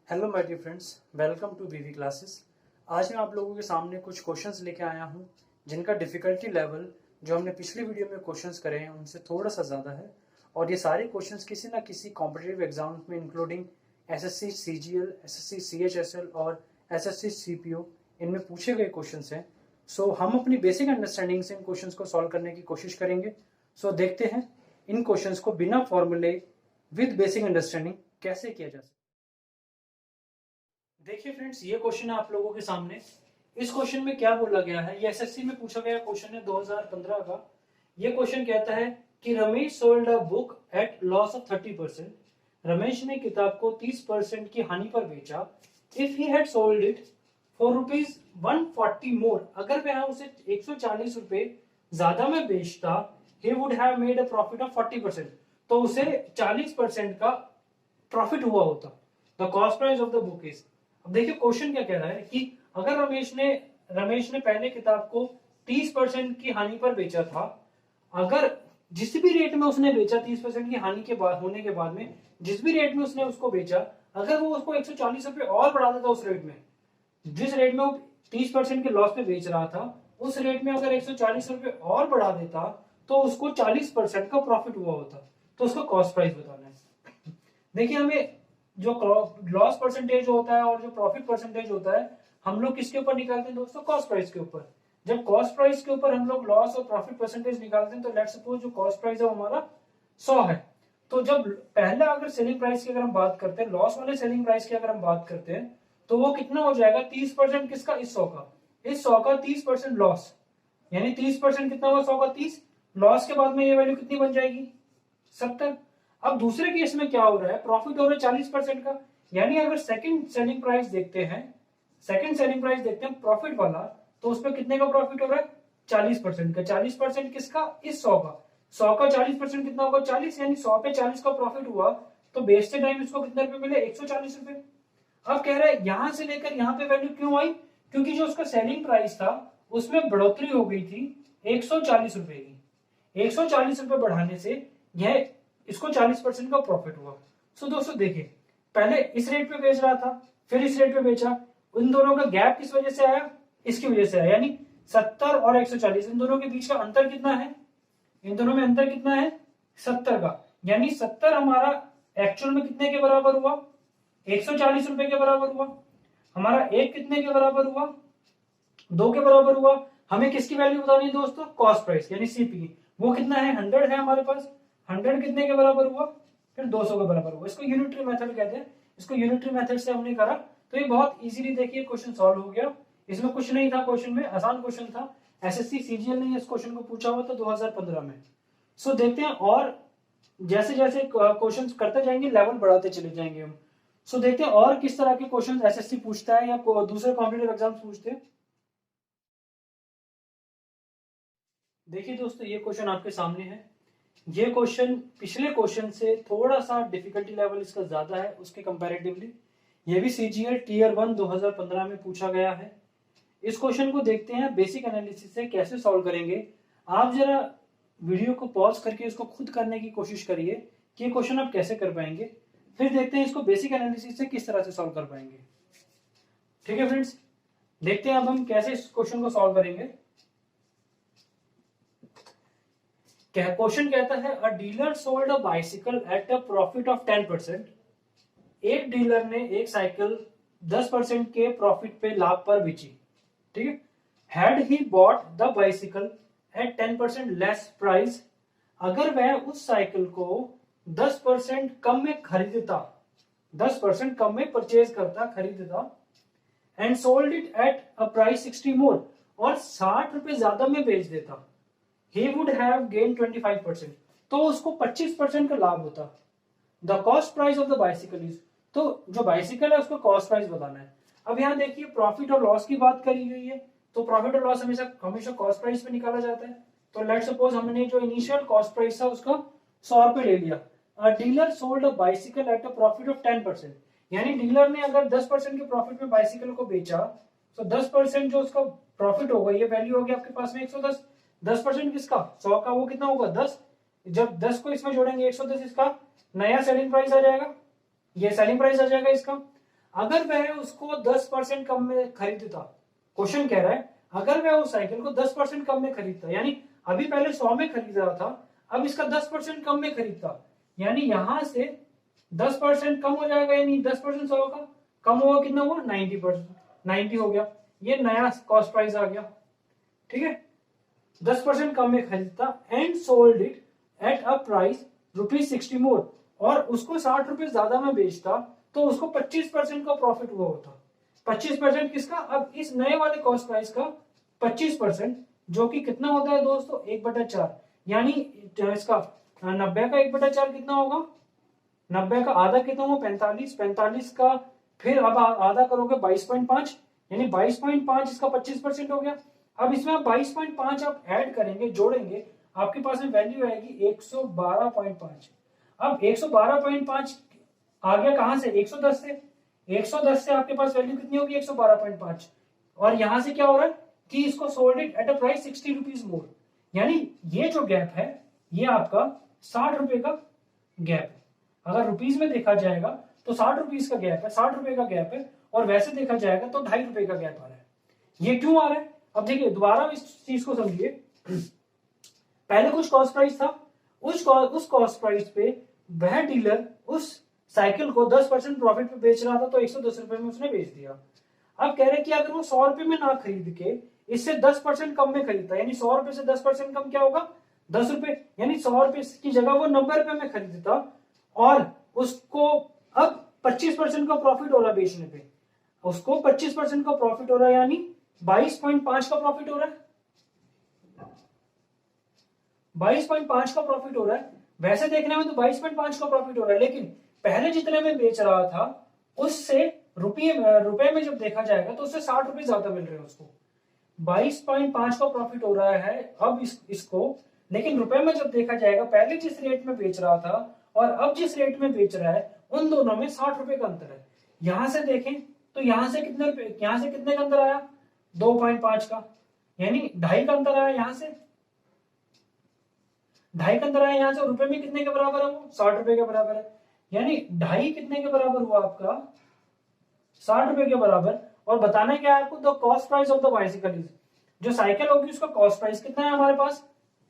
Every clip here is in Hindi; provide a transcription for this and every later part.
Hello my dear friends, welcome to BV classes. आज मैं आप लोगों के सामने कुछ क्वेश्चंस लेके आया हूं जिनका डिफ़िकल्टी लेवल जो हमने पिछली वीडियो में क्वेश्चंस करे हैं उनसे थोड़ा सा ज़्यादा है। और ये सारे क्वेश्चंस किसी ना किसी कॉम्पिटिटिव एग्जाम में including SSC CGL, SSC CHSL और एसएससी सीपीओ इनमें पूछे गए क्वेश्चंस हैं। सो हम अपनी बेसिक अंडरस्टैंडिंग से इन क्वेश्चंस को सॉल्व करने की कोशिश करेंगे। सो देखते हैं इन क्वेश्चंस को बिना फॉर्मूले विद बेसिक अंडरस्टैंडिंग कैसे किया जा सकता है। देखिए फ्रेंड्स, ये क्वेश्चन है आप लोगों के सामने। इस क्वेश्चन में क्या बोला गया है, ये एसएससी में पूछा गया क्वेश्चन है 2015 का। ये क्वेश्चन कहता है कि Ramesh sold a book at loss of 30%। Ramesh ने किताब को 30% की हानि पर बेचा। If he had sold it for rupees 140 more, अगर वह उसे 140 रुपए ज्यादा में बेचता, he would have made a profit of 40%, तो उसे 40% का प्रॉफिट हुआ होता। The cost price of the book is. अब देखिए क्वेश्चन क्या कह रहा है कि अगर रमेश ने पहले किताब को 30% की हानि पर बेचा था, अगर जिस भी रेट में उसने बेचा 30% की हानि के बाद होने के बाद में जिस भी रेट में उसने उसको बेचा, अगर वो उसको 140 रुपए और बढ़ा देता उस रेट में, जिस रेट में वो 30% के लॉस पे बेच रहा था, उस रेट में अगर 140 रुपए और बढ़ा देता तो उसको 40% का प्रॉफिट हुआ होता। तो उसका कॉस्ट प्राइस बताना है। देखिए, हमें जो लॉस परसेंटेज होता है और जो प्रॉफिट परसेंटेज होता है, हम लोग किसके ऊपर निकालते हैं दोस्तों? कॉस्ट प्राइस के ऊपर। जब कॉस्ट प्राइस के ऊपर हम लोग लॉस और प्रॉफिट परसेंटेज निकालते हैं, तो लेट्स सपोज जो कॉस्ट प्राइस है वो हमारा 100 है। तो जब पहला अगर सेलिंग प्राइस की अगर हम बात करते हैं, लॉस वाले सेलिंग प्राइस की अगर हम बात करते हैं, तो वो कितना हो जाएगा? 30% किसका? इस 100 का। इस 100 का 30% लॉस, यानी 30% कितना हुआ? 100 का 30। लॉस के बाद में ये वैल्यू कितनी बन जाएगी? 70। अब दूसरे केस में क्या हो रहा है? प्रॉफिट हो रहा है 40% का। यानी अगर सेकंड सेलिंग प्राइस देखते हैं, प्रॉफिट वाला, तो उसमें कितने का प्रॉफिट हो रहा है? 40% का। 40% किसका? इस 100 का। 100 का 40% कितना होगा? 40। यानी 100 पे 40 का प्रॉफिट हुआ, तो बेचते टाइम इसको कितने रुपए मिले? 140 रुपए। अब कह रहा है यहां से लेकर यहां पे वैल्यू क्यों आई? क्योंकि जो उसका सेलिंग प्राइस था उसमें बढ़ोतरी हो गई थी 140 रुपए की। 140 रुपए बढ़ाने से यह इसको 40% का प्रॉफिट हुआ। सो दोस्तों देखिए, पहले इस रेट पे बेच रहा था, फिर इस रेट पे बेचा। उन दोनों का गैप किस वजह से आया? इसकी वजह से आया। यानी 70 और 140, इन दोनों के बीच का अंतर कितना है? इन दोनों में अंतर कितना है? 70 का। यानी 70 हमारा एक्चुअल में कितने के बराबर हुआ? 140 रुपए के बराबर हुआ। हमारा एक कितने के बराबर हुआ? 2 के बराबर हुआ। हमें किसकी वैल्यू बतानी है दोस्तों? कॉस्ट प्राइस यानी सीपी की। वो कितना है? 100 है हमारे पास। 100 कितने के बराबर हुआ? फिर 200 के बराबर हुआ। इसको यूनिटरी मेथड कहते हैं। इसको यूनिटरी मेथड से हमने करा, तो ये बहुत इजीली देखिए क्वेश्चन सॉल्व हो गया। इसमें कुछ नहीं था, क्वेश्चन में आसान क्वेश्चन था। एसएससी सीजीएल ने इस क्वेश्चन को पूछा हुआ था 2015 में। सो देखते हैं, और जैसे जैसे क्वेश्चन करते जाएंगे लेवल बढ़ाते चले जाएंगे हम। सो देखते हैं और किस तरह के क्वेश्चन एसएससी पूछता है या दूसरे कॉम्पिटिटिव एग्जाम पूछते हैं। देखिए दोस्तों, ये क्वेश्चन आपके सामने है। ये क्वेश्चन पिछले क्वेश्चन से थोड़ा सा डिफिकल्टी लेवल इसका ज्यादा है उसके कंपैरेटिवली। ये भी सीजीएल टीयर 1 2015 में पूछा गया है। इस क्वेश्चन को देखते हैं बेसिक एनालिसिस से कैसे सॉल्व करेंगे। आप जरा वीडियो को पॉज करके इसको खुद करने की कोशिश करिए कि ये क्वेश्चन आप कैसे कर पाएंगे। फिर देखते हैं इसको बेसिक एनालिसिस से किस तरह से सॉल्व कर पाएंगे। ठीक है फ्रेंड्स, देखते हैं अब हम कैसे इस क्वेश्चन को सॉल्व करेंगे। क्वेश्चन कहता है अ dealer sold a bicycle at a profit of 10%। एक डीलर ने एक साइकिल 10% के प्रॉफिट पे लाभ पर बेची। ठीक है। Had he bought the bicycle at 10% less price, अगर वह उस साइकिल को 10% कम में खरीदता, 10% कम में परचेज करता, खरीदता, and sold it at a price 60 मोर, और 60 रुपए ज्यादा में बेच देता, he would have gained 25%, तो उसको 25% का लाभ होता। The cost price of the bicycle is, तो जो बाइसिकल है उसको कॉस्ट प्राइस बताना है। अब यहाँ देखिए प्रॉफिट और लॉस की बात करी गई है, तो प्रॉफिट और लॉस हमेशा हमेशा कॉस्ट प्राइस पे निकाला जाता है। तो लेट सपोज हमने जो इनिशियल कॉस्ट प्राइस था उसका 100 रुपए ले लिया। Dealer sold a bicycle at a profit of 10%, यानी डीलर ने अगर 10% के प्रॉफिट में बाइसिकल को बेचा, तो 10% जो उसका प्रॉफिट होगा, ये वैल्यू होगी आपके पास में 110। 10% किसका? 100 का। वो कितना होगा? 10। जब 10 को इसमें जोड़ेंगे 110, इसका नया सेलिंग प्राइस आ जाएगा, ये सेलिंग प्राइस आ जाएगा इसका। अगर वह उसको 10% कम में खरीदता, क्वेश्चन कह रहा है अगर वह उस साइकिल को 10% कम में खरीदता, यानी अभी पहले 100 में खरीद रहा था, अब इसका 10% कम में खरीदता, यानी यहां से 10% कम हो जाएगा, यानी 10% 100 का कम होगा, कितना हुआ 90%, 90 हो गया, ये नया कॉस्ट प्राइस आ गया, ठीक है। 10% कम में खरीदता and sold it at a price ₹60 मोर, और उसको 60 रुपए ज्यादा में बेचता तो उसको 25% का प्रॉफिट हुआ होता। 25% किसका, अब इस नए वाले कॉस्ट प्राइस का 25%, जो कि कितना होता है दोस्तों 1/4, यानी इसका 90 का 1/4 कितना होगा, 90 का आधा कितना होगा 45, 45 का फिर अब आधा करोगे 22.5, यानी 22.5 इसका 25% हो गया। अब इसमें आप 22.5 आप ऐड करेंगे, जोड़ेंगे, आपके पास में वैल्यू आएगी 112.5। अब 112.5 आ गया कहां से, 110 से, 110 से आपके पास वैल्यू कितनी होगी 112.5, और यहां से क्या हो रहा है कि इसको sold it at a price 60 rupees more, यानी ये जो गैप है ये आपका 60 रुपए का गैप है। अगर रुपीज में देखा जाएगा तो 60 रुपीज का गैप है, 60 रुपए का गैप है, और वैसे देखा जाएगा तो 2.5 रुपए का गैप आ रहा है। ये क्यों आ रहा है, अब देखिए दोबारा इस चीज को समझिए। पहले कुछ कॉस्ट प्राइस था, उस कॉस्ट प्राइस पे वह डीलर उस साइकिल को 10% प्रॉफिट पे बेच रहा था, तो 110 रुपए में उसने बेच दिया। अब कह रहे कि अगर वो 100 रुपए में ना खरीद के इससे 10% कम में खरीदता, यानी 100 रुपए से 10% कम क्या होगा 10 रुपए, यानी 100 रुपए की जगह वो 90 रुपए में खरीदता, और उसको अब 25% का प्रॉफिट हो रहा है बेचने पे, उसको 25% का प्रॉफिट हो रहा है, यानी 22.5 का प्रॉफिट हो रहा है, 22.5 का प्रॉफिट हो रहा है। वैसे देखने में तो 22.5 का प्रॉफिट हो रहा है, लेकिन पहले जितने में बेच रहा था उससे रुपए में जब देखा जाएगा तो उससे 60 रुपए ज्यादा मिल रहे हैं उसको। 22.5 का प्रॉफिट हो रहा है अब इसको, लेकिन रुपए में जब देखा जाएगा पहले जिस रेट में बेच रहा था और अब जिस रेट में बेच रहा है उन दोनों में 60 रुपए का अंतर है। यहां से देखें तो यहां से कितने रुपए, यहां से कितने का अंतर आया 2.5 का, यानी 2.5 का अंतर आया, यहां से 2.5 का अंतर आया, यहां से रुपए में कितने के बराबर है वो 60 रुपए के बराबर है, यानी 2.5 कितने के बराबर हुआ आपका 60 रुपए के बराबर। और बताना क्या है आपको, the cost price of the bicycle is, जो साइकिल होगी उसका कॉस्ट प्राइस कितना है हमारे पास,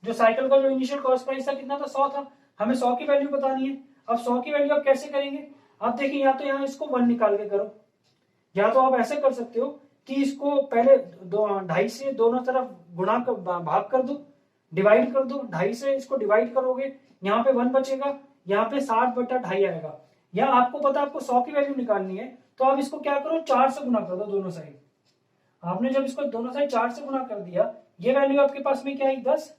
जो साइकिल का जो इनिशियल कॉस्ट प्राइस था कितना था 100 था, हमें 100 की वैल्यू बतानी है। अब 100 की वैल्यू आप कैसे करेंगे, अब देखिए या तो यहाँ इसको 1 निकाल के करो, या तो आप ऐसे कर सकते हो कि इसको पहले 2.5 से दोनों तरफ गुणा कर भाग कर दो, डिवाइड कर दो, 2.5 से इसको डिवाइड करोगे, यहाँ पे 1 बचेगा, यहाँ पे 60/2.5 आएगा। या आपको पता है आपको 100 की वैल्यू निकालनी है तो आप इसको क्या करो 4 से गुना कर दो दोनों साइड। आपने जब इसको दोनों साइड 4 से गुना कर दिया, ये वैल्यू आपके पास में क्या आई 10,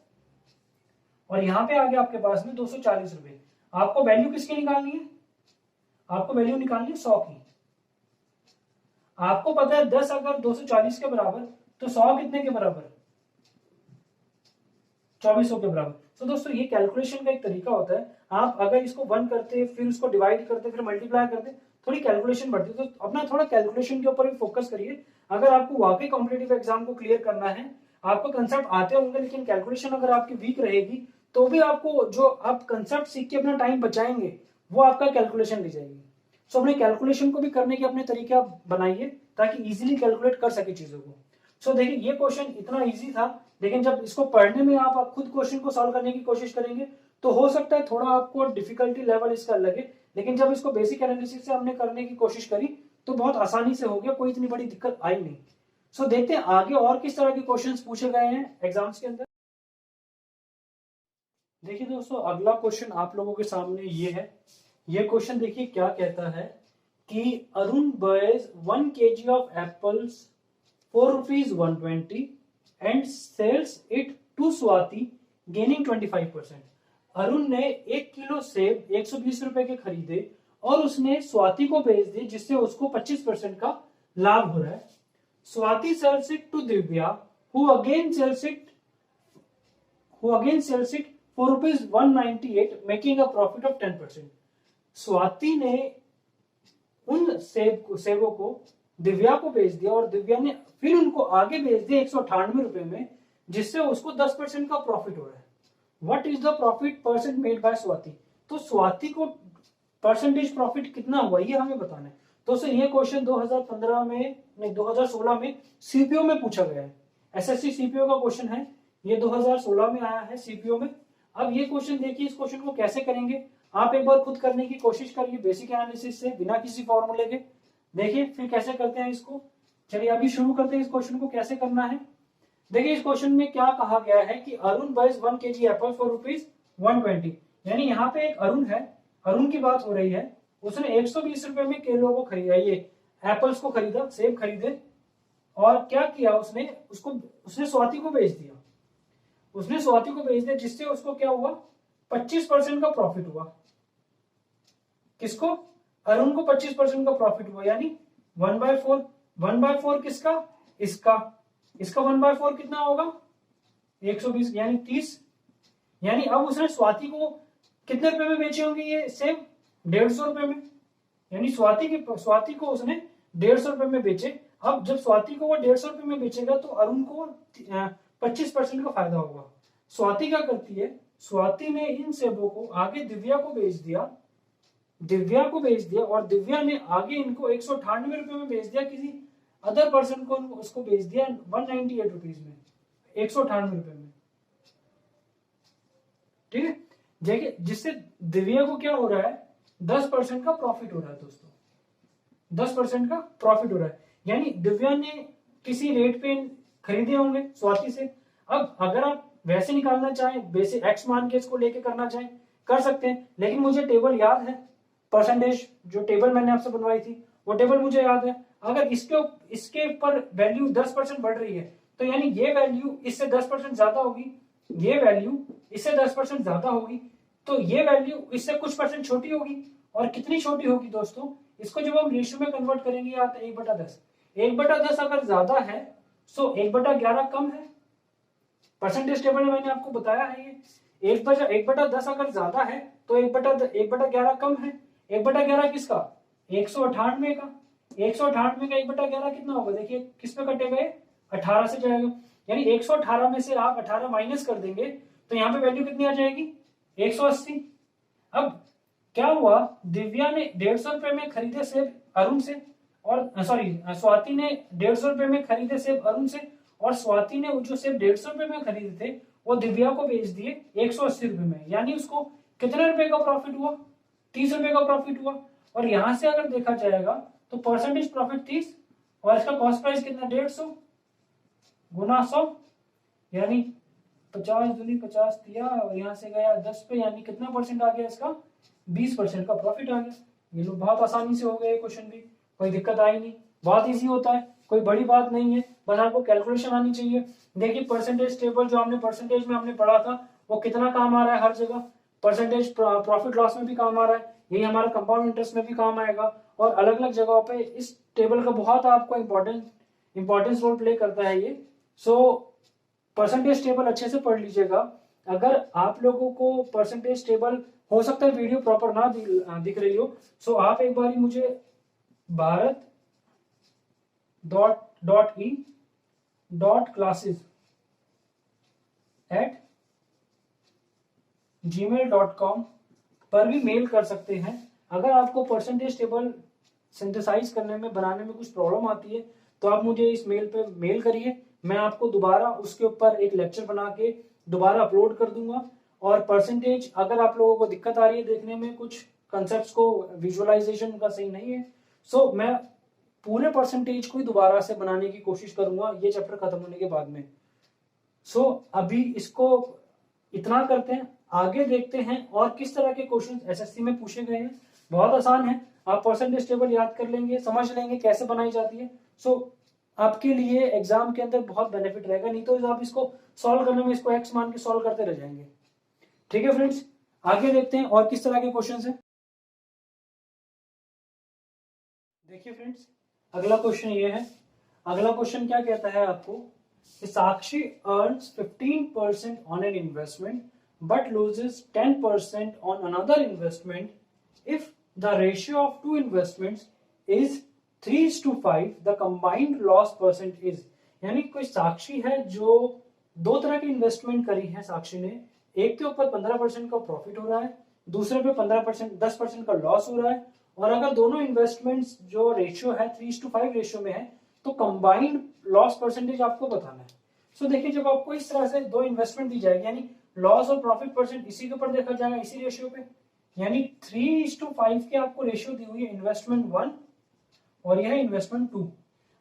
और यहाँ पे आ गया आपके पास में 240 रुपए। आपको वैल्यू किसकी निकालनी है, आपको वैल्यू निकालनी है 100 की। आपको पता है 10 अगर 240 के बराबर तो 100 कितने के बराबर 2400 के बराबर। तो दोस्तों ये कैलकुलेशन का एक तरीका होता है, आप अगर इसको 1 करते फिर उसको डिवाइड करते फिर मल्टीप्लाई करते थोड़ी कैलकुलेशन बढ़ती है, तो अपना थोड़ा कैलकुलेशन के ऊपर भी फोकस करिए। अगर आपको वाकई कॉम्पिटेटिव एग्जाम को क्लियर करना है, आपको कंसेप्ट आते होंगे लेकिन कैलकुलेशन अगर आपकी वीक रहेगी तो भी आपको जो आप कंसेप्ट सीख के अपना टाइम बचाएंगे वो आपका कैलकुलेशन ले जाएगी। सो अपने कैलकुलेशन को भी करने के अपने तरीके आप बनाइए ताकि इजीली कैलकुलेट कर सके चीजों को। सो देखिए ये क्वेश्चन इतना इजी था, लेकिन जब इसको पढ़ने में आप खुद क्वेश्चन को सॉल्व करने की कोशिश करेंगे तो हो सकता है थोड़ा आपको डिफिकल्टी लेवल इसका लगे, लेकिन जब इसको बेसिक एनालिसिस से हमने करने की कोशिश करी तो बहुत आसानी से हो गया, कोई इतनी बड़ी दिक्कत आई नहीं। सो देखते हैं आगे और किस तरह के क्वेश्चंस पूछे गए हैं एग्जाम्स के अंदर। देखिए दोस्तों अगला क्वेश्चन आप लोगों के सामने ये है। ये क्वेश्चन देखिए क्या कहता है कि Arun buys 1 kg of apples for ₹120 and sells it to Swati gaining 25%। Arun ने 1 किलो सेब 120 रुपए के खरीदे और उसने स्वाति को बेच दिए जिससे उसको 25% का लाभ हो रहा है। Swati sells it to Divya who again sells it for ₹198 making a profit of 10%। Swati ने उन सेबों को दिव्या को बेच दिया और दिव्या ने फिर उनको आगे बेच दिया 198 रुपए में जिससे उसको 10% का प्रॉफिट हो रहा है। What is the profit percent made by Swati, तो स्वाति को परसेंटेज प्रॉफिट कितना हुआ ये हमें बताना है। दोस्तों ये क्वेश्चन 2015 में नहीं 2016 में सीपीओ में पूछा गया है। एसएससी सीपीओ का क्वेश्चन है, ये 2016 में आया है सीपीओ में। अब ये क्वेश्चन देखिए, इस क्वेश्चन को कैसे करेंगे आप एक बार खुद करने की कोशिश करिए बेसिक एनालिसिस से, बिना किसी फॉर्मूले के। देखिए फिर कैसे करते हैं इसको। चलिए अभी शुरू करते हैं इस क्वेश्चन को कैसे करना है। देखिए इस क्वेश्चन में क्या कहा गया है कि Arun buys 1 kg apple for ₹120, यानी यहाँ पे एक अरुण है, अरुण की बात हो रही है, उसने 120 रुपए में केलों को खरीदा, ये एप्पल्स को खरीदा, सेब खरीदे, और क्या किया उसने, उसने स्वाति को बेच दिया, उसने स्वाति को बेच दिया, जिससे उसको क्या हुआ 25% का प्रॉफिट हुआ। किसको? अरुण को 25% का प्रॉफिट हुआ, यानी 1/4। 1/4 किसका? इसका 1/4 कितना होगा 120, यानी 30। यानी अब उसने स्वाति को कितने रुपए में बेचे होंगे ये सेब? 150 रुपए में, यानी स्वाति को उसने 150 रुपए में बेचे। अब जब स्वाति को वो 150 रुपए में बेचेगा तो अरुण को 25% का फायदा होगा। स्वाति क्या करती है, स्वाति ने इन सेबों को आगे दिव्या को बेच दिया, और दिव्या ने आगे इनको 198 रुपए में बेच दिया, किसी अदर पर्सन को उसको बेच दिया 198 रुपीज में, 198 रुपए में। ठीक है, देखिए जिससे दिव्या को क्या हो रहा है 10% का प्रॉफिट हो रहा है दोस्तों, 10% का प्रॉफिट हो रहा है। यानी दिव्या ने किसी रेट पे खरीदे होंगे स्वाति से। अब अगर आप वैसे निकालना चाहें, बेसिक एक्स मान के इसको लेके करना चाहें कर सकते हैं, लेकिन मुझे टेबल याद है, परसेंटेज जो टेबल मैंने आपसे बनवाई थी वो टेबल मुझे याद है। अगर इसके ऊपर वैल्यू 10% बढ़ रही है तो यानी ये वैल्यू इससे 10% ज्यादा होगी, ये वैल्यू इससे 10% ज्यादा होगी, तो ये वैल्यू इससे कुछ परसेंट छोटी होगी। और कितनी छोटी होगी दोस्तों, इसको जब हम रेशियो में कन्वर्ट करेंगे या 1/10, 1/10 अगर ज्यादा है तो 1/11 कम है। परसेंटेज टेबल में मैंने आपको बताया है ये 1/10 अगर ज्यादा है तो 1/11 कम है। 1/11 किसका? 198 का। 198 का 1/11 कितना होगा, देखिए किस पे कटेगा, 18 से जाएगा, यानी 118 में से आप 18 माइनस कर देंगे तो यहाँ पे वैल्यू कितनी आ जाएगी 180। अब क्या हुआ, दिव्या ने 150 रुपए में खरीदे सेब अरुण से, और स्वाति ने 150 रुपए में खरीदे सेब अरुण से, और स्वाति ने जो सेब 150 रुपए में खरीदे थे वो दिव्या को बेच दिए 180 रुपए में, यानी उसको कितने रुपए का प्रॉफिट हुआ 30 रुपए का प्रॉफिट हुआ। और यहां से अगर देखा जाएगा तो परसेंटेज प्रॉफिट 30 और इसका कॉस्ट प्राइस कितना 150 गुना 100, यानी 50 दूनी 50 दिया और यहाँ से गया 10 पे, यानी कितना परसेंट आ गया इसका 20% का प्रॉफिट आ गया। ये लोग बहुत आसानी से हो गए क्वेश्चन भी, कोई दिक्कत आई नहीं, बहुत इजी होता है, कोई बड़ी बात नहीं है, बस आपको कैलकुलेशन आनी चाहिए। देखिए परसेंटेज टेबल जो हमने परसेंटेज में हमने पढ़ा था वो कितना काम आ रहा है हर जगह, परसेंटेज प्रॉफिट लॉस में भी काम आ रहा है, यही हमारा कंपाउंड इंटरेस्ट में भी काम आएगा, और अलग अलग जगहों पे इस टेबल का बहुत आपको इंपॉर्टेंस रोल प्ले करता है ये। सो परसेंटेज टेबल अच्छे से पढ़ लीजिएगा। अगर आप लोगों को परसेंटेज टेबल हो सकता है वीडियो प्रॉपर ना दिख रही हो, सो आप एक बार मुझे bharat.e.classes@gmail.com पर भी मेल कर सकते हैं। अगर आपको परसेंटेज टेबल सिंथेसाइज करने में बनाने में कुछ प्रॉब्लम आती है तो आप मुझे इस मेल पे मेल करिए, मैं आपको दोबारा उसके ऊपर एक लेक्चर बना के दोबारा अपलोड कर दूंगा। और परसेंटेज अगर आप लोगों को दिक्कत आ रही है देखने में, कुछ कंसेप्ट्स को विजुअलाइजेशन का सही नहीं है, सो मैं पूरे परसेंटेज को ही दोबारा से बनाने की कोशिश करूंगा ये चैप्टर खत्म होने के बाद में। सो अभी इसको इतना करते हैं, आगे देखते हैं और किस तरह के क्वेश्चन एसएससी में पूछे गए हैं। बहुत आसान है, आप परसेंटेज टेबल याद कर लेंगे, समझ लेंगे कैसे बनाई जाती है, सो आपके लिए एग्जाम के अंदर बहुत बेनिफिट रहेगा। नहीं तो आप इसको सॉल्व करने में इसको एक्स मान के सॉल्व करते रह जाएंगे। ठीक है फ्रेंड्स, आगे देखते हैं और किस तरह के क्वेश्चन है। देखिए फ्रेंड्स, अगला क्वेश्चन ये है। अगला क्वेश्चन क्या कहता है आपको, Sakshi earns 15% on an investment but loses 10% on another investment if the ratio of two investments is 3:5, the combined loss percent is। यानी कोई साक्षी है जो दो तरह की इन्वेस्टमेंट करी है साक्षी ने, एक के ऊपर 15% का प्रॉफिट हो रहा है, दूसरे पे 15% 10% का लॉस हो रहा है, और अगर दोनों इन्वेस्टमेंट्स जो रेशियो है 3:5 रेशियो में है तो कंबाइंड लॉस परसेंटेज आपको बताना है। सो देखिए, जब आपको इस तरह से दो इन्वेस्टमेंट दी जाएगी, यानी लॉस और प्रॉफिट परसेंट इसी के ऊपर देखा जाएगा, इसी रेशियो पे, यानी 3:5 के आपको रेशियो दी हुई है इन्वेस्टमेंट 1 और यह इन्वेस्टमेंट 2।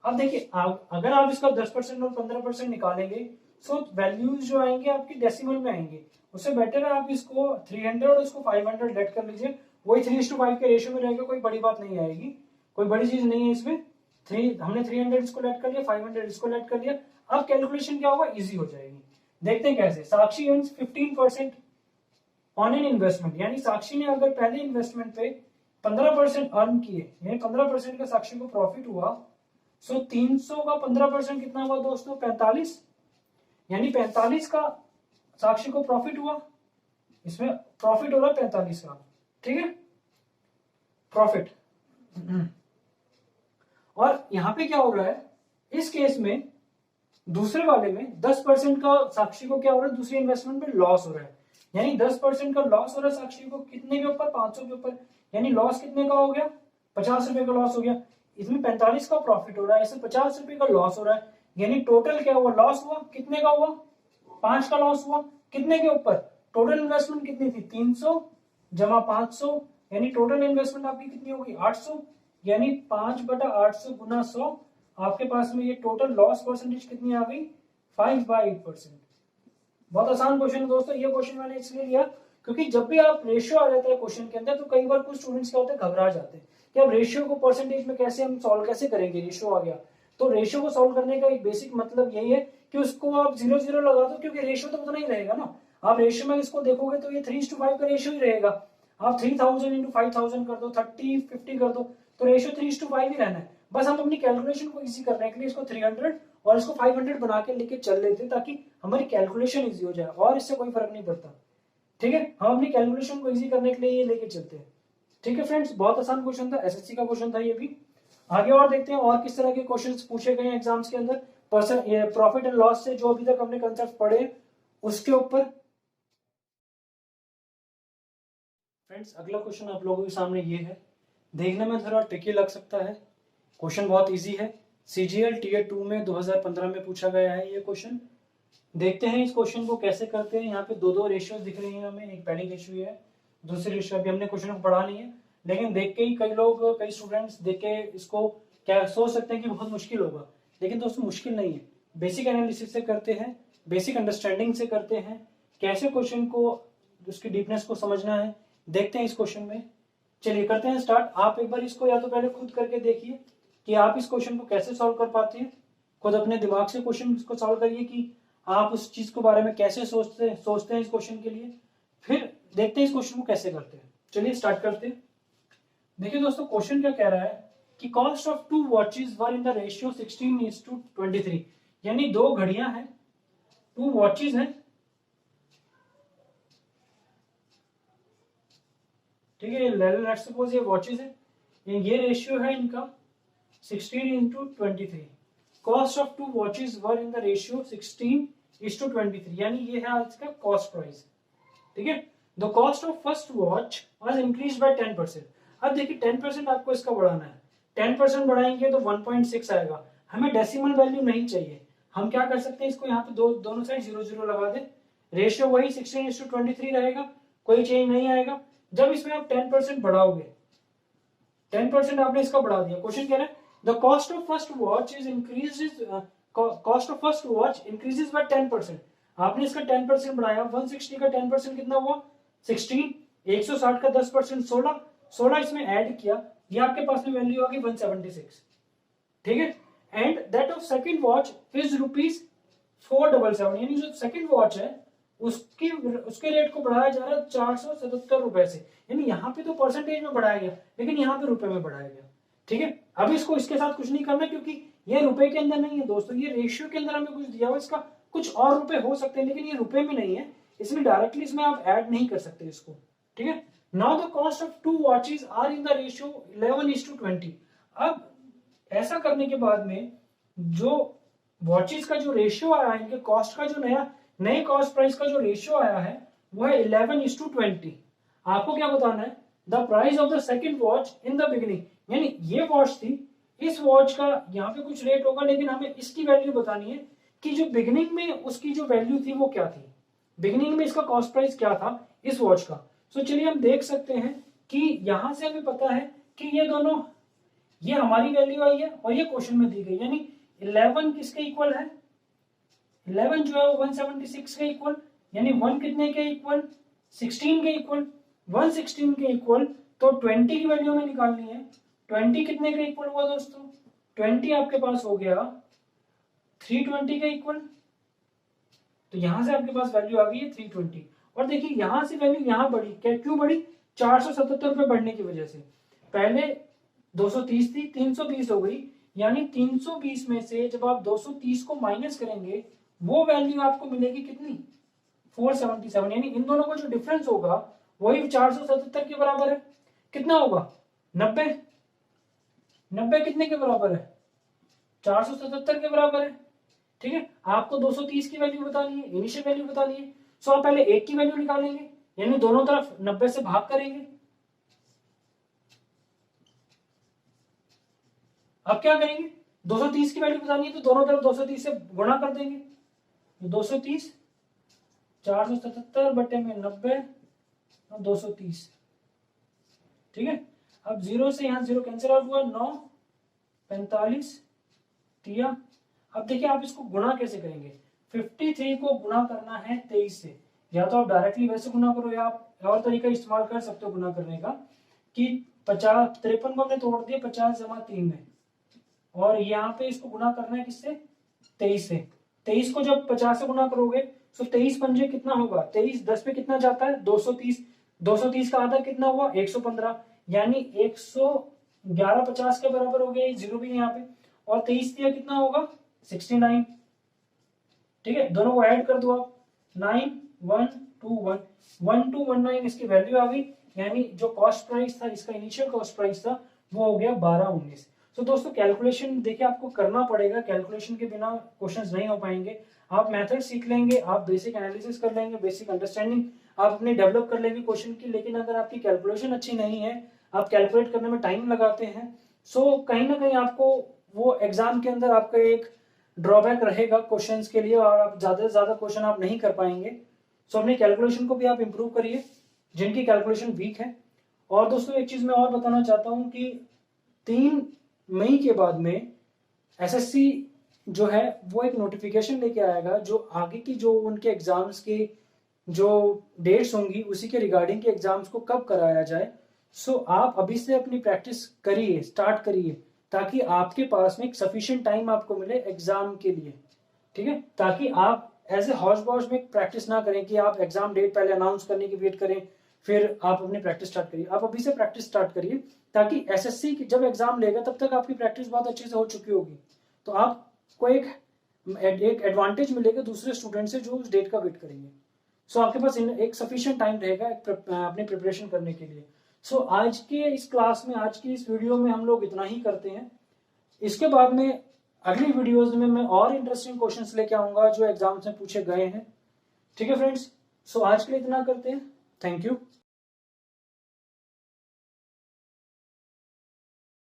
अब देखिए, अगर आप इसका 10% और 15% निकालेंगे सो वैल्यूज जो आएंगे आपकी डेसिमल में आएंगे। उससे बेटर है आप इसको 300 और इसको 500 लेट कर लीजिए, वही 3:5 के रेशियो में रहेगा, कोई बड़ी बात नहीं आएगी, कोई बड़ी चीज नहीं है इसमें। हमने 300 इसको लेट कर लिया, 500 इसको लेट कर लिया। अब कैलकुलेशन क्या होगा, इजी हो जाएगी। देखते हैं कैसे। साक्षी अर्न्स 15% ऑन एन इन्वेस्टमेंट, यानी साक्षी ने अगर पहले इन्वेस्टमेंट पे 15% अर्न किए, यानी 15% का साक्षी को प्रॉफिट हुआ, सो 300 का 15% कितना हुआ दोस्तों, 45, यानी 45 का साक्षी को प्रॉफिट हुआ, इसमें प्रॉफिट हो रहा है 45 का, ठीक है, प्रॉफिट। और यहां पे क्या हो रहा है, इस केस में दूसरे वाले में 10% का साक्षी को क्या हो रहा है, दूसरी इन्वेस्टमेंट में लॉस हो रहा है, यानी 10% का लॉस हो रहा है साक्षी को, कितने के ऊपर, 500 के ऊपर, यानी लॉस कितने का हो गया, 50 रुपए का लॉस हो गया। इसमें 45 का प्रॉफिट हो रहा है, इसमें 50 रुपए का लॉस हो रहा है, यानी टोटल क्या हुआ, लॉस हुआ, कितने का हुआ, 5 का लॉस हुआ, कितने के ऊपर, टोटल इन्वेस्टमेंट कितनी थी, 300 जमा 500, यानी टोटल इन्वेस्टमेंट आपकी कितनी होगी, 800, यानी 5/800 गुना 100, आपके पास में ये टोटल लॉस परसेंटेज कितनी आ गई, 5/8%। बहुत आसान क्वेश्चन है दोस्तों। ये क्वेश्चन मैंने इसलिए लिया क्योंकि जब भी आप रेशियो आ जाता है क्वेश्चन के अंदर तो कई बार कुछ स्टूडेंट्स क्या होते हैं, घबरा जाते हैं कि अब रेशियो को परसेंटेज में कैसे हम सॉल्व कैसे करेंगे, रेशियो आ गया। तो रेशियो को सॉल्व करने का एक बेसिक मतलब यही है कि उसको आप 0-0 लगा दो, क्योंकि रेशियो तो उतना ही रहेगा ना। आप रेशियो में इसको देखोगे तो ये 3:5 का रेशियो ही रहेगा। आप 3000 इंटू 5000 कर दो, 30-50 कर दो, तो रेशियो 3:5 ही रहना है। बस हम अपनी कैलकुलेशन को इजी करने के लिए इसको 300 और इसको 500 बना के लेके चल लेते हैं ताकि हमारी कैलकुलेशन इजी हो जाए, और इससे कोई फर्क नहीं पड़ता, ठीक है। हम अपनी कैलकुलेशन को इजी करने के लिए ये लेके चलते हैं, ठीक है फ्रेंड्स। बहुत आसान क्वेश्चन था, एसएससी का क्वेश्चन था ये भी। आगे और देखते हैं और किस तरह के क्वेश्चंस पूछे गए हैं एग्जाम्स के अंदर प्रॉफिट एंड लॉस से, जो अभी तक हमने कंसेप्ट पढ़े उसके ऊपर। फ्रेंड्स, अगला क्वेश्चन आप लोगों के सामने ये है, देखने में थोड़ा ट्रिकी लग सकता है, क्वेश्चन बहुत इजी है। सीजीएल टीयर 2 में 2015 में पूछा गया है ये क्वेश्चन। देखते हैं इस क्वेश्चन को कैसे करते हैं। यहाँ पे दो रेशियो दिख रही है हमें, एक पहली रेशियो है, दूसरी रेशियो। अभी हमने क्वेश्चन को पढ़ा नहीं है, लेकिन देख के ही कई स्टूडेंट्स देख के इसको क्या सोच सकते हैं कि बहुत मुश्किल होगा, लेकिन दोस्तों मुश्किल नहीं है। बेसिक एनालिसिस से करते हैं, बेसिक अंडरस्टैंडिंग से करते हैं, कैसे क्वेश्चन को उसकी डीपनेस को समझना है, देखते हैं इस क्वेश्चन में। चलिए करते हैं स्टार्ट। आप एक बार इसको या तो पहले खुद करके देखिए कि आप इस क्वेश्चन को कैसे सॉल्व कर पाते हैं, खुद अपने दिमाग से क्वेश्चन को सॉल्व करिए कि आप उस चीज के बारे में कैसे सोचते हैं इस क्वेश्चन के लिए, फिर देखते हैं इस क्वेश्चन को कैसे करते हैं। चलिए स्टार्ट करते हैं। देखिए दोस्तों, क्वेश्चन क्या कह रहा है कि cost of 2 watches were in the ratio 16:23, यानी 2 घड़ियां हैं, 2 वॉचेस हैं, ठीक है। लेट्स सपोज ये वॉचेस है, ये रेशियो है इनका 16:23। Cost of 2 watches were in the ratio 16:23, यानी ये है आज का कॉस्ट प्राइस, ठीक है। The cost of first watch was increase by 10%। अब देखिए 10% आपको इसका बढ़ाना है, 10% बढ़ाएंगे तो 1.6 आएगा। हमें डेसिमल वैल्यू नहीं चाहिए, हम क्या कर सकते हैं, इसको यहाँ पे दोनों साइड 0-0 लगा दे, रेशियो वही 16:23 रहेगा, कोई चेंज नहीं आएगा। जब इसमें आप 10% बढ़ाओगे, 10% आपने इसका बढ़ा दिया, क्वेश्चन कह रहा है the cost of first watch is increases, cost of first watch increases by 10%। आपने इसका 10% बढ़ाया, 160 का 10% कितना हुआ 16, 160 का 10% 16, 16 इसमें ऐड किया, ये आपके पास में वैल्यू आ गई 176, ठीक है। And that of second watch is ₹477, यानी जो सेकंड वॉच है उसके रेट को बढ़ाया जा रहा है 477 रुपए से, यानी यहाँ पे तो परसेंटेज में बढ़ाया गया लेकिन यहाँ पे रुपए में बढ़ाया गया, ठीक है। अब इसको इसके साथ कुछ नहीं करना क्योंकि ये रुपए के अंदर नहीं है दोस्तों, ये रेशियो के अंदर हमें कुछ दिया हुआ, इसका कुछ और रुपए हो सकते हैं लेकिन ये रुपए में नहीं है, इसमें डायरेक्टली इसमें आप ऐड नहीं कर सकते इसको, ठीक है। Now the cost of 2 watches are in the ratio 11:20। अब ऐसा करने के बाद में जो वॉचेस का जो रेशियो आया है, इनके कॉस्ट का जो नए कॉस्ट प्राइस का जो रेशियो आया है वो है 11:20। आपको क्या बताना है, the price of the second watch in the beginning, यानी ये वॉच थी, इस वॉच का यहाँ पे कुछ रेट होगा, लेकिन हमें इसकी वैल्यू बतानी है कि जो बिगिनिंग में उसकी जो वैल्यू थी वो क्या थी, बिगिनिंग में इसका कॉस्ट प्राइस क्या था इस वॉच का। सो चलिए हम देख सकते हैं कि यहां से हमें पता है कि ये दोनों, ये हमारी वैल्यू आई है और ये क्वेश्चन में दी गई, यानी 11 किसके इक्वल है, 11 जो है वो 176 के इक्वल, यानी 1 कितने के इक्वल, 16 के इक्वल, 116 के इक्वल, तो 20 की वैल्यू हमें निकालनी है। 20 कितने के इक्वल हुआ दोस्तों, 20 आपके पास हो गया 320 के इक्वल, तो यहां से आपके पास वैल्यू आ गई है 320। और देखिए यहां से वैल्यू यहां बढ़ी, क्या क्यों बढ़ी, 477 रुपए बढ़ने की वजह से। पहले 230 थी, 320 हो गई, यानी 320 में से जब आप 230 को माइनस करेंगे वो वैल्यू आपको मिलेगी कितनी, 477, यानी इन दोनों का जो डिफरेंस होगा वही 477 के बराबर है। कितना होगा, 90, 90 कितने के बराबर है, 477 के बराबर है। ठीक है, आपको 230 की वैल्यू बतानी है, इनिशियल वैल्यू बतानी है। सो आप पहले 1 की वैल्यू निकालेंगे, यानी दोनों तरफ 90 से भाग करेंगे। अब क्या करेंगे, 230 की वैल्यू बतानी है तो दोनों तरफ 230 से गुणा कर देंगे, 230 477 बटे में 90 और 230। ठीक है, अब 0 से यहां 0 कैंसिल आउट हुआ, 9 45 दिया। अब देखिए आप इसको गुणा कैसे करेंगे, 53 को गुणा करना है 23 से, या तो आप डायरेक्टली वैसे गुणा करो या आप और तरीका इस्तेमाल कर सकते हो गुणा करने का, कि 50 53 को हमने तोड़ दिया 50 जमा 3 में, और यहाँ पे इसको गुणा करना है किससे, 23 से। 23 को जब 50 से गुणा करोगे तो 23 पंजे कितना होगा, 23 10 पे कितना जाता है 230, 230 का आधा कितना हुआ 115, यानी 111 50 के बराबर हो गया, जीरो भी यहाँ पे, और 23 दिया कितना होगा 69। ठीक है, दोनों को ऐड कर दो आप, 9121 1219 इसकी वैल्यू आ गई, यानी जो कॉस्ट प्राइस था, इसका इनिशियल कॉस्ट प्राइस था वो हो गया 1219। तो दोस्तों कैलकुलेशन देखिए आपको करना पड़ेगा, कैलकुलेशन के बिना क्वेश्चंस नहीं हो पाएंगे। आप मेथड सीख लेंगे, आप बेसिक एनालिसिस कर लेंगे, बेसिक अंडरस्टैंडिंग आप अपने डेवलप कर लेंगे क्वेश्चन की, लेकिन अगर आपकी कैलकुलेशन अच्छी नहीं है, आप कैलकुलेट करने में टाइम लगाते हैं, सो कहीं ना कहीं आपको वो एग्जाम के अंदर आपका एक ड्रॉबैक रहेगा क्वेश्चंस के लिए, और आप ज्यादा से ज्यादा क्वेश्चन आप नहीं कर पाएंगे। सो अपनी कैलकुलेशन को भी आप इंप्रूव करिए जिनकी कैलकुलेशन वीक है। और दोस्तों एक चीज मैं और बताना चाहता हूं कि 3 मई के बाद में एसएससी जो है वो एक नोटिफिकेशन लेके आएगा, जो आगे की जो उनके एग्जाम्स की जो डेट्स होंगी उसी के रिगार्डिंग के एग्जाम्स को कब कराया जाए। सो आप अभी से अपनी प्रैक्टिस करिए, स्टार्ट करिए, ताकि आपके पास में एक सफिशिएंट टाइम आपको मिले एग्जाम के लिए। ठीक है, ताकि आप एज ए हॉज बॉज में प्रैक्टिस ना करें कि आप एग्जाम डेट पहले अनाउंस करने की वेट करें फिर आप अपनी प्रैक्टिस स्टार्ट करिए। आप अभी से प्रैक्टिस स्टार्ट करिए, ताकि एसएससी जब एग्जाम लेगा तब तक आपकी प्रैक्टिस बहुत अच्छे से हो चुकी होगी, तो आपको एक एडवांटेज मिलेगा दूसरे स्टूडेंट से जो उस डेट का वेट करेंगे। सो आपके पास एक सफिशिएंट टाइम रहेगा अपनी प्रिपरेशन करने के लिए। सो आज के इस क्लास में, आज की इस वीडियो में हम लोग इतना ही करते हैं। इसके बाद में अगली वीडियोस में मैं और इंटरेस्टिंग क्वेश्चंस लेके आऊंगा जो एग्जाम्स में पूछे गए हैं। ठीक है फ्रेंड्स, सो आज के लिए इतना करते हैं। Thank you.